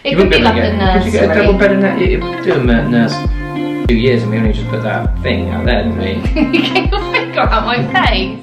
It could be like a nursery. Could you get a double bed in that? It would do a nurse 2 years and we only just put that thing out there, didn't we? You get your finger out my face.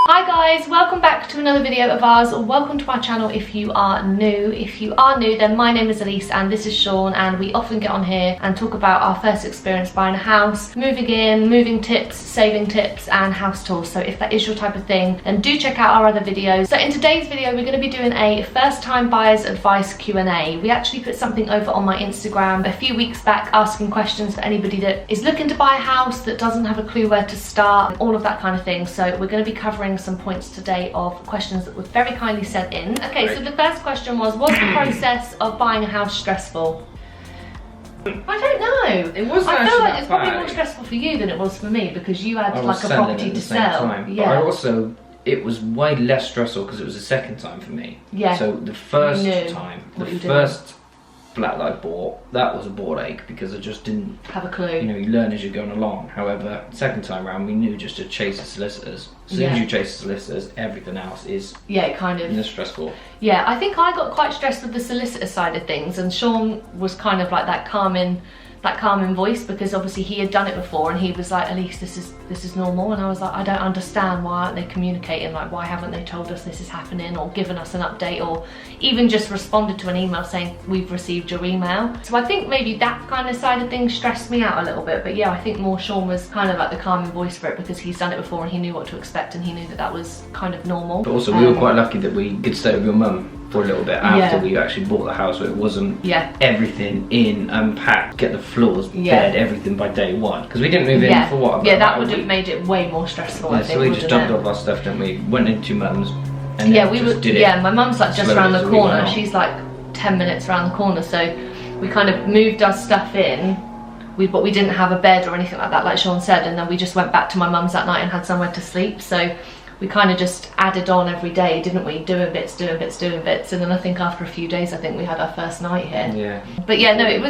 Hi guys, welcome back to another video of ours, or welcome to our channel if you are new. If you are new, then my name is Elise and this is Sean, and we often get on here and talk about our first experience buying a house, moving in, moving tips, saving tips and house tours. So if that is your type of thing, then do check out our other videos. So in today's video we're going to be doing a first time buyers advice Q&A. We actually put something over on my Instagram a few weeks back asking questions for anybody that is looking to buy a house, that doesn't have a clue where to start, all of that kind of thing. So we're going to be covering some points today of questions that were very kindly sent in. Okay, so the first question was the process of buying a house stressful? I don't know. It wasn't. I feel like it's probably more stressful for you than it was for me, because you had like a property to sell. Yeah. But I also, it was way less stressful because it was the second time for me. Yeah. So the first time, the first flat that I bought, that was a ball ache because I just didn't have a clue. You know, you learn as you're going along. However, second time around, we knew just to chase the solicitors. As soon as you chase the solicitors, everything else is kind of stressful. Yeah, I think I got quite stressed with the solicitor side of things, and Sean was kind of like that calming voice, because obviously he had done it before and he was like, Elise, this is normal. And I was like, I don't understand, why aren't they communicating? Like, why haven't they told us this is happening, or given us an update, or even just responded to an email saying we've received your email? So I think maybe that kind of side of things stressed me out a little bit. But yeah, I think more Sean was kind of like the calming voice for it, because he's done it before and he knew what to expect and he knew that was kind of normal. But also we were quite lucky that we could stay with your mum for a little bit after we actually bought the house, so it wasn't everything in, unpacked, get the floors, bed, everything by day one, because we didn't move in for what? Yeah, that would have made it way more stressful. I think, so we just dumped off our stuff, didn't we? Went into mum's and my mum's like just around the corner. She's like 10 minutes around the corner, so we kind of moved our stuff in. But we didn't have a bed or anything like that, like Sean said, and then we just went back to my mum's that night and had somewhere to sleep. So we kind of just added on every day, didn't we? Doing bits, and then I think after a few days, I think we had our first night here. Yeah. But yeah, no, it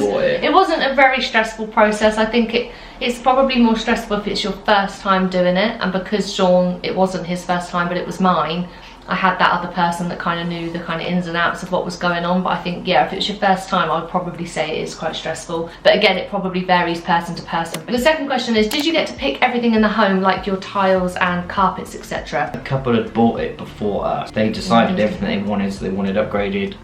wasn't a very stressful process. I think it's probably more stressful if it's your first time doing it, and because Sean, it wasn't his first time, but it was mine, I had that other person that kind of knew the kind of ins and outs of what was going on. But I think, yeah, if it's your first time, I would probably say it is quite stressful. But again, it probably varies person to person. The second question is, did you get to pick everything in the home, like your tiles and carpets, etc.? A couple had bought it before us. They decided everything they wanted, so they wanted upgraded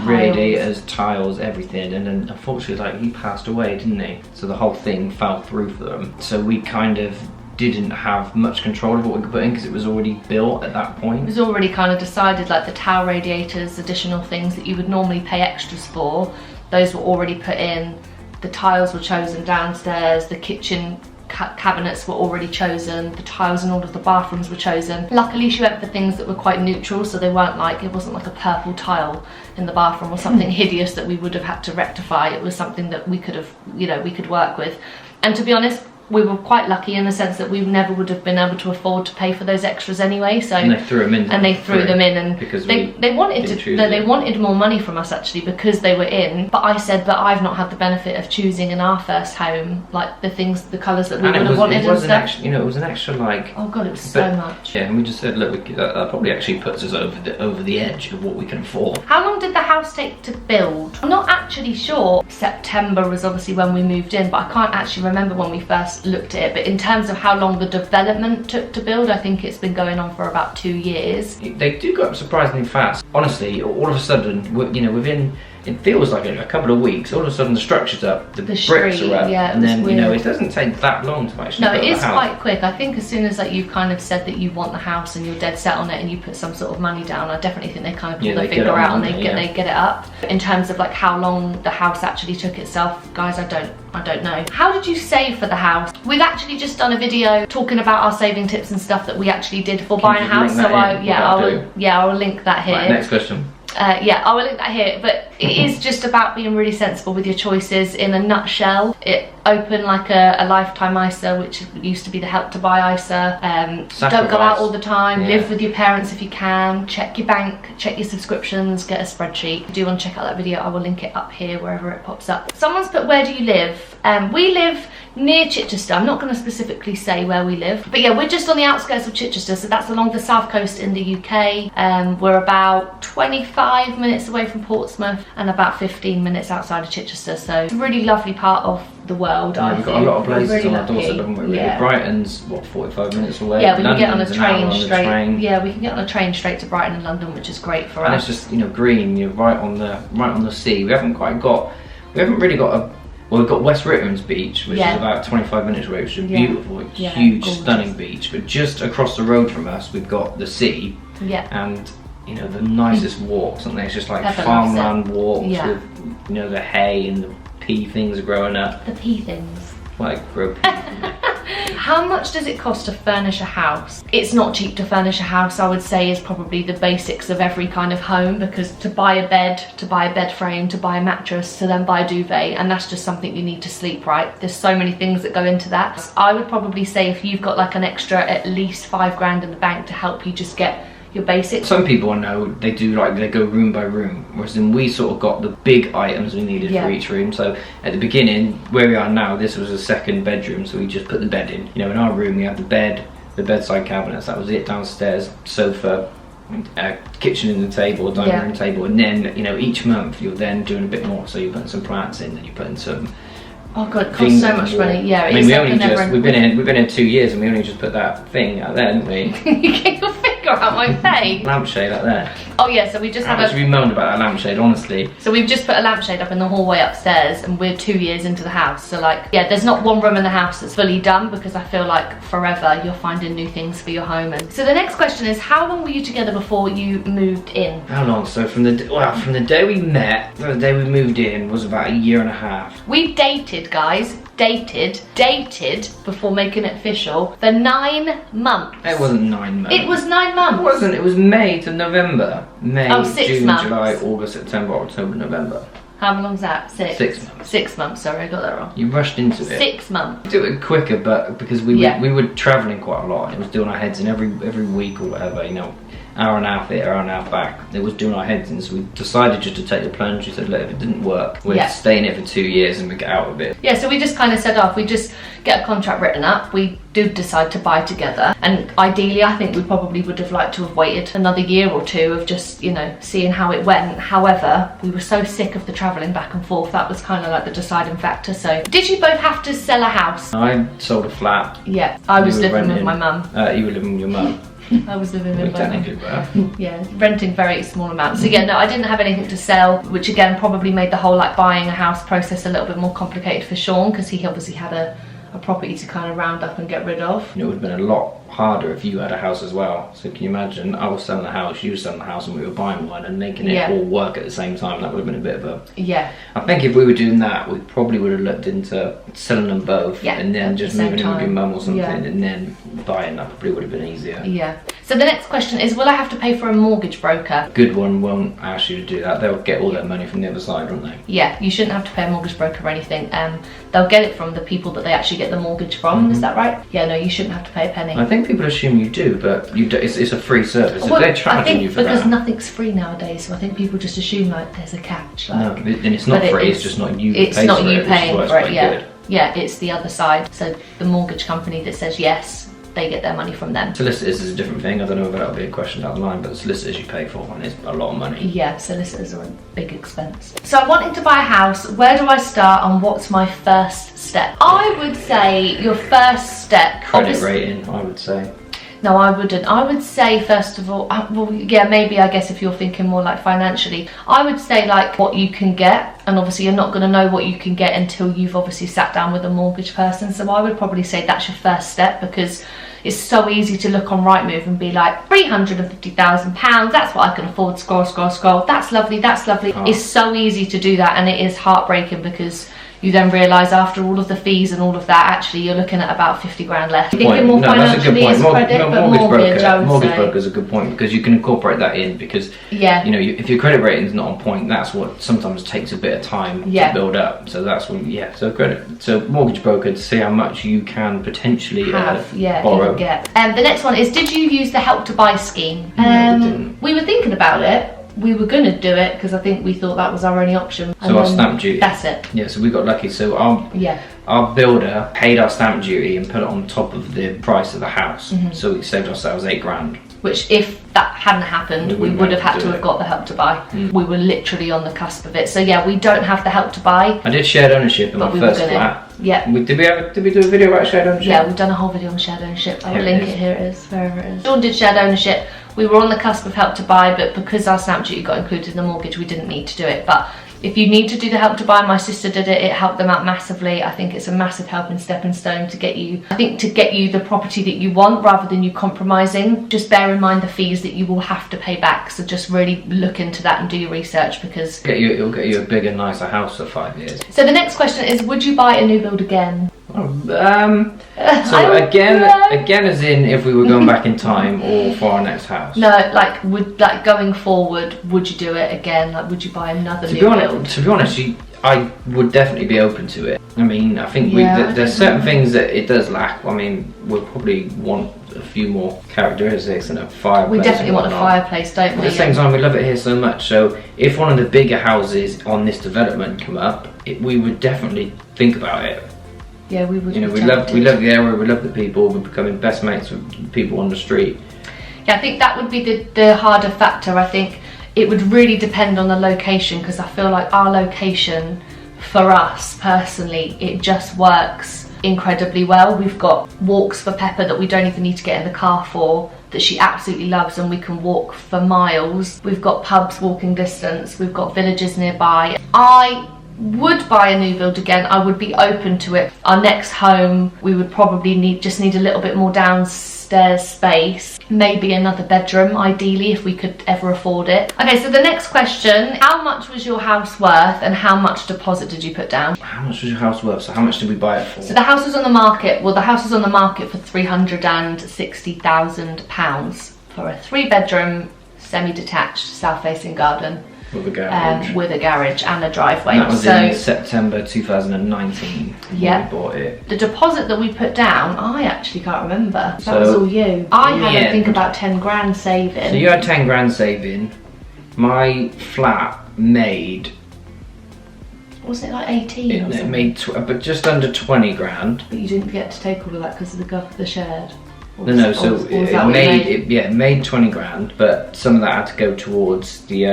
radiators, tiles, everything. And then unfortunately, like, he passed away, didn't he? So the whole thing fell through for them. So we kind of didn't have much control of what we could put in, because it was already built at that point. It was already kind of decided, like the towel radiators, additional things that you would normally pay extras for, those were already put in. The tiles were chosen downstairs, the kitchen cabinets were already chosen, the tiles in all of the bathrooms were chosen. Luckily she went for things that were quite neutral, so they weren't like, it wasn't like a purple tile in the bathroom or something hideous that we would have had to rectify. It was something that we could have, you know, we could work with. And to be honest, we were quite lucky in the sense that we never would have been able to afford to pay for those extras anyway. So and they threw them in. And they threw them in, and because they wanted to. No, they wanted more money from us actually, because they were in. But I said that I've not had the benefit of choosing in our first home, like the things, the colours that we would have wanted and stuff. You know, it was an extra like. Oh god, it was so much. Yeah, and we just said, look, that probably actually puts us over the edge of what we can afford. How long did the house take to build? I'm not actually sure. September was obviously when we moved in, but I can't actually remember when we first looked at it. But in terms of how long the development took to build, I think it's been going on for about 2 years. They do go up surprisingly fast. Honestly, all of a sudden, you know, within, it feels like a couple of weeks, all of a sudden the structure's up, the bricks are up, and then, you know, it doesn't take that long to actually build the house. No, it is quite quick. I think as soon as like you've kind of said that you want the house and you're dead set on it and you put some sort of money down, I definitely think they kind of pull their finger out and they get it up. In terms of like how long the house actually took itself, guys, I don't know. How did you save for the house? We've actually just done a video talking about our saving tips and stuff that we actually did for buying a house. So I will link that here. Right, next question. Yeah, I will link that here, but it is just about being really sensible with your choices. In a nutshell, open like a lifetime ISA, which used to be the Help to Buy ISA. Don't go out all the time, live with your parents if you can, check your bank, check your subscriptions, get a spreadsheet. If you do want to check out that video, I will link it up here wherever it pops up. Someone's put, where do you live? We live near Chichester. I'm not going to specifically say where we live, but yeah, we're just on the outskirts of Chichester, so that's along the south coast in the UK. We're about 25 minutes away from Portsmouth, and about 15 minutes outside of Chichester, so it's a really lovely part of the world. Yeah, we've got a lot of places really on our doorstep, haven't we? Yeah. Brighton's what, 45 minutes away. Yeah, we can get on a train straight. Yeah, we can get on a train straight to Brighton and London, which is great for us. And it's just, you know, green. You're right on the sea. We haven't really got a. Well, we've got West Rittman's beach, which is about 25 minutes away, which is beautiful, huge, gorgeous, stunning beach. But just across the road from us, we've got the sea. Yeah. And you know, the nicest walks, and it's just like farmland walks with, you know, the hay and the pea things growing up. The pea things. Like grow pea. How much does it cost to furnish a house? It's not cheap to furnish a house, I would say, is probably the basics of every kind of home, because to buy a bed, to buy a bed frame, to buy a mattress, to then buy a duvet, and that's just something you need to sleep, right? There's so many things that go into that. I would probably say if you've got like an extra at least £5 in the bank to help you just get your basics. Some people I know, they do like, they go room by room, whereas then we sort of got the big items we needed for each room. So at the beginning, where we are now, this was a second bedroom, so we just put the bed in. You know, in our room we had the bed, the bedside cabinets, that was it. Downstairs, sofa, kitchen in the table, dining room table, and then, you know, each month you're then doing a bit more. So you're putting some plants in, then you're putting some. Oh god, it costs so much money. Yeah, I mean, we've been here 2 years, and we only just put that thing out there, didn't we? You get your finger out my face. Lampshade out there. Oh yeah, so we just How much we moaned about that lampshade, honestly. So we've just put a lampshade up in the hallway upstairs, and we're 2 years into the house. So like, yeah, there's not one room in the house that's fully done, because I feel like forever you're finding new things for your home. And so the next question is, how long were you together before you moved in? How long? So from the day we met to the day we moved in was about 1.5 years. We dated, guys. Dated before making it official for 9 months. It wasn't 9 months. It was 9 months. It wasn't. It was May to November. May, 6 June, months. July, August, September, October, November. How long's that? 6 months. 6 months. Sorry, I got that wrong. You rushed into it. 6 months. Do it quicker, but because we were travelling quite a lot, and it was doing our heads in every week or whatever. You know, hour and a half here, hour and a half back. It was doing our heads in, so we decided just to take the plunge. We said, look, if it didn't work, we're staying here for 2 years and we get out of it. Yeah, so we just kind of said off, we just get a contract written up. We do decide to buy together, and ideally I think we probably would have liked to have waited another year or two of just, you know, seeing how it went. However, we were so sick of the travelling back and forth, that was kind of like the deciding factor. So did you both have to sell a house? I sold a flat. Yeah, I was living with my mum. You were living with your mum. I was living with my mum. Yeah, renting very small amounts. So yeah, no, I didn't have anything to sell, which again probably made the whole like buying a house process a little bit more complicated for Sean, because he obviously had a property to kind of round up and get rid of. It would have been a lot harder if you had a house as well. So can you imagine, I was selling the house, you were selling the house, and we were buying one and making it all work at the same time. That would have been a bit of a... Yeah. I think if we were doing that, we probably would have looked into selling them both and then just moving in with your mum or something and then buying. That probably would have been easier. Yeah. So the next question is, will I have to pay for a mortgage broker? Good one won't ask you to do that. They'll get all their money from the other side, won't they? Yeah, you shouldn't have to pay a mortgage broker or anything. They'll get it from the people that they actually get the mortgage from. Is that right? Yeah, no, you shouldn't have to pay a penny. I think people assume you do, but you do, it's a free service. Well, if they're charging you for that. Because nothing's free nowadays, so I think people just assume like there's a catch. Like, no, then it's not free. It's just not you. It's not you paying for it. Yeah, good. Yeah, it's the other side. So the mortgage company that says yes, they get their money from them. Solicitors is a different thing. I don't know if that'll be a question down the line, but the solicitors you pay for, and it's a lot of money. Yeah, solicitors are a big expense. So I'm wanting to buy a house. Where do I start and what's my first step? I would say your first step... Credit rating, I would say. No, I wouldn't. I would say, first of all, well, yeah, maybe I guess if you're thinking more like financially, I would say like what you can get. And obviously you're not going to know what you can get until you've obviously sat down with a mortgage person. So I would probably say that's your first step, because it's so easy to look on Rightmove and be like, £350,000, that's what I can afford, scroll, scroll, scroll. That's lovely, that's lovely. Oh. It's so easy to do that, and it is heartbreaking, because you then realise after all of the fees and all of that, actually you're looking at about 50 grand less. Thinking more financially is credit, but mortgage broker is a good point, because you can incorporate that in, because you know, if your credit rating is not on point, that's what sometimes takes a bit of time to build up. So that's when so mortgage broker, to see how much you can potentially borrow. The next one is, did you use the Help to Buy scheme? No, we didn't. We were thinking about it. We were going to do it because I think we thought that was our only option. So our stamp duty. That's it. Yeah, so we got lucky. So our builder paid our stamp duty and put it on top of the price of the house. So we saved ourselves £8 grand. which if that hadn't happened, we would have had to have got the Help to Buy. We were literally on the cusp of it. So yeah, we don't have the Help to Buy. I did shared ownership in my first flat. Yeah. Did we do a video about shared ownership? Yeah, we've done a whole video on shared ownership. I'll link it, here it is, wherever it is. Dawn did shared ownership. We were on the cusp of Help to Buy, but because our stamp duty got included in the mortgage, we didn't need to do it. But if you need to do the Help to Buy, my sister did it. It helped them out massively. I think it's a massive helping stepping stone to get you, the property that you want rather than you compromising. Just bear in mind the fees that you will have to pay back. So just really look into that and do your research, because it'll get you a bigger, nicer house for 5 years. So the next question is, would you buy a new build again? So again as in if we were going back in time or for our next house? No, like going forward, would you do it again? Like, would you buy another new build? To be honest, I would definitely be open to it. I mean, I think there's certain things that it does lack. I mean, we'll probably want a few more characteristics and a fireplace. We definitely want a fireplace, don't we? At the same time, we love it here so much. So if one of the bigger houses on this development come up, we would definitely think about it. Yeah, we would. You know, we love the area, we love the people, we're becoming best mates with people on the street. Yeah, I think that would be the harder factor. I think it would really depend on the location, because I feel like our location, for us personally, it just works incredibly well. We've got walks for Pepper that we don't even need to get in the car for, that she absolutely loves, and we can walk for miles. We've got pubs walking distance, we've got villages nearby. I would buy a new build again. I would be open to it. Our next home, we would probably just need a little bit more downstairs space, maybe another bedroom ideally if we could ever afford it. Okay, so the next question, how much was your house worth and how much deposit did you put down? How much was your house worth? So how much did we buy it for? So the house was on the market, the house was on the market for £360,000 for a 3-bedroom semi-detached south-facing garden. With a garage. With a garage and a driveway. And that was in September 2019 when we bought it. The deposit that we put down, I actually can't remember. That was all you. I had, I think, about 10 grand saving. So you had 10 grand saving. My flat made... Wasn't it like 18 or something? It made but just under 20 grand. But you didn't get to take all of that because of the shared. No, so it made 20 grand, but some of that had to go towards the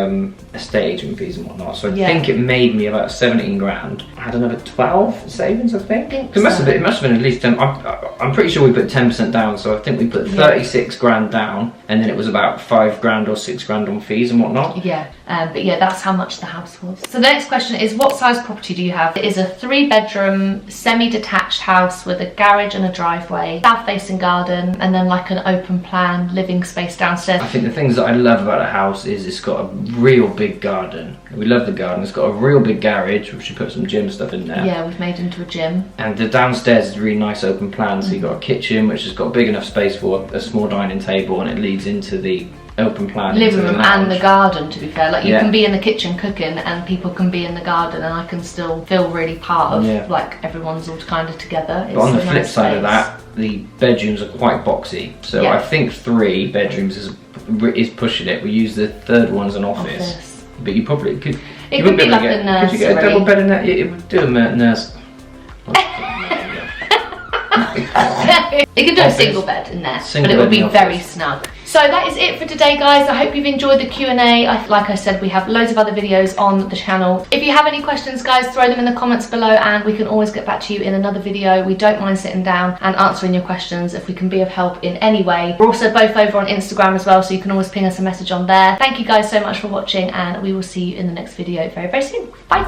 estate agent fees and whatnot. So I think it made me about 17 grand. I had another 12 savings, I think. It must have been at least. I'm pretty sure we put 10% down, so I think we put 36 grand down, and then it was about 5 grand or 6 grand on fees and whatnot. Yeah, but yeah, that's how much the house was. So the next question is, what size property do you have? It is a 3-bedroom semi-detached house with a garage and a driveway, south-facing garden, and then like an open plan living space downstairs. I think the things that I love about the house is it's got a real big garden. We love the garden. It's got a real big garage, which we put some gym stuff in there. Yeah, we've made into a gym. And the downstairs is a really nice open plan. So you've got a kitchen which has got big enough space for a small dining table, and it leads into the open plan living room and the garden, to be fair. Like, you can be in the kitchen cooking and people can be in the garden, and I can still feel really part of like everyone's all kind of together. But on the flip side of that, the bedrooms are quite boxy, so I think 3 bedrooms is pushing it. We use the third one as an office. But you probably could. It could be like a nursery. Could you get a double bed in there? It would do a nurse. You could do a single bed in there, but it would be very snug. So that is it for today, guys. I hope you've enjoyed the Q&A. Like I said, we have loads of other videos on the channel. If you have any questions, guys, throw them in the comments below and we can always get back to you in another video. We don't mind sitting down and answering your questions if we can be of help in any way. We're also both over on Instagram as well, so you can always ping us a message on there. Thank you guys so much for watching, and we will see you in the next video very, very soon. Bye.